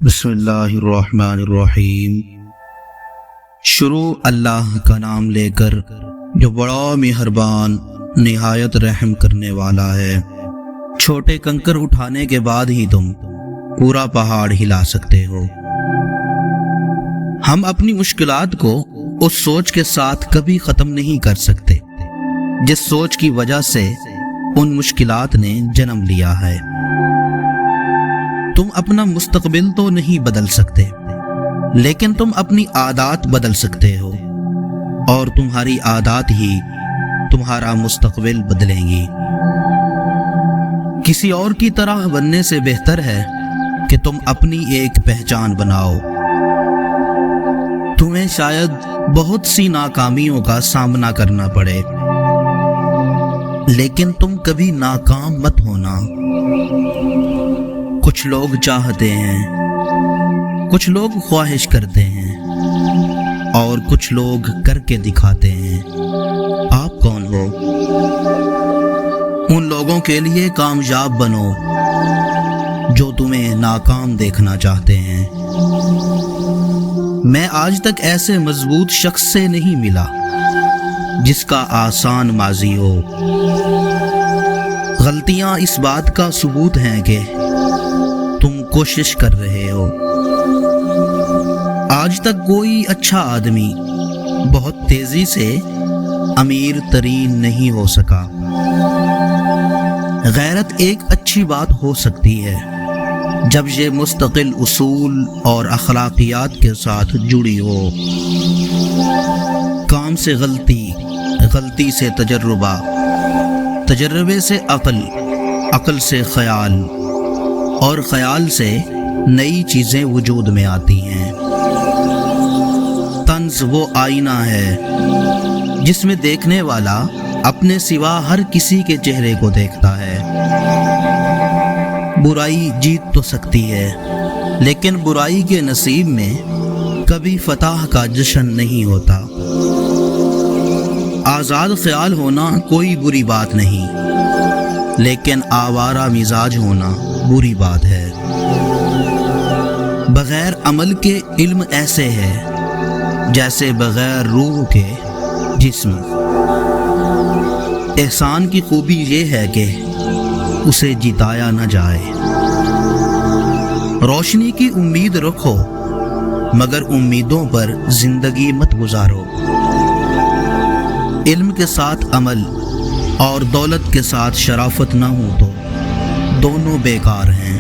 بسم اللہ الرحمن الرحیم۔ شروع اللہ کا نام لے کر جو بڑا مہربان نہایت رحم کرنے والا ہے۔ چھوٹے کنکر اٹھانے کے بعد ہی تم پورا پہاڑ ہلا سکتے ہو۔ ہم اپنی مشکلات کو اس سوچ کے ساتھ کبھی ختم نہیں کر سکتے جس سوچ کی وجہ سے ان مشکلات نے جنم لیا ہے۔ تم اپنا مستقبل تو نہیں بدل سکتے، لیکن تم اپنی عادات بدل سکتے ہو، اور تمہاری عادات ہی تمہارا مستقبل بدلیں گی۔ کسی اور کی طرح بننے سے بہتر ہے کہ تم اپنی ایک پہچان بناؤ۔ تمہیں شاید بہت سی ناکامیوں کا سامنا کرنا پڑے، لیکن تم کبھی ناکام مت ہونا۔ کچھ لوگ چاہتے ہیں، کچھ لوگ خواہش کرتے ہیں، اور کچھ لوگ کر کے دکھاتے ہیں۔ آپ کون ہو؟ ان لوگوں کے لیے کامیاب بنو جو تمہیں ناکام دیکھنا چاہتے ہیں۔ میں آج تک ایسے مضبوط شخص سے نہیں ملا جس کا آسان ماضی ہو۔ غلطیاں اس بات کا ثبوت ہیں کہ تم کوشش کر رہے ہو۔ آج تک کوئی اچھا آدمی بہت تیزی سے امیر ترین نہیں ہو سکا۔ غیرت ایک اچھی بات ہو سکتی ہے جب یہ مستقل اصول اور اخلاقیات کے ساتھ جڑی ہو۔ کام سے غلطی، غلطی سے تجربہ، تجربے سے عقل، عقل سے خیال، اور خیال سے نئی چیزیں وجود میں آتی ہیں۔ طنز وہ آئینہ ہے جس میں دیکھنے والا اپنے سوا ہر کسی کے چہرے کو دیکھتا ہے۔ برائی جیت تو سکتی ہے، لیکن برائی کے نصیب میں کبھی فتح کا جشن نہیں ہوتا۔ آزاد خیال ہونا کوئی بری بات نہیں، لیکن آوارہ مزاج ہونا بری بات ہے۔ بغیر عمل کے علم ایسے ہے جیسے بغیر روح کے جسم۔ احسان کی خوبی یہ ہے کہ اسے جتایا نہ جائے۔ روشنی کی امید رکھو، مگر امیدوں پر زندگی مت گزارو۔ علم کے ساتھ عمل اور دولت کے ساتھ شرافت نہ ہو تو دونوں بیکار ہیں۔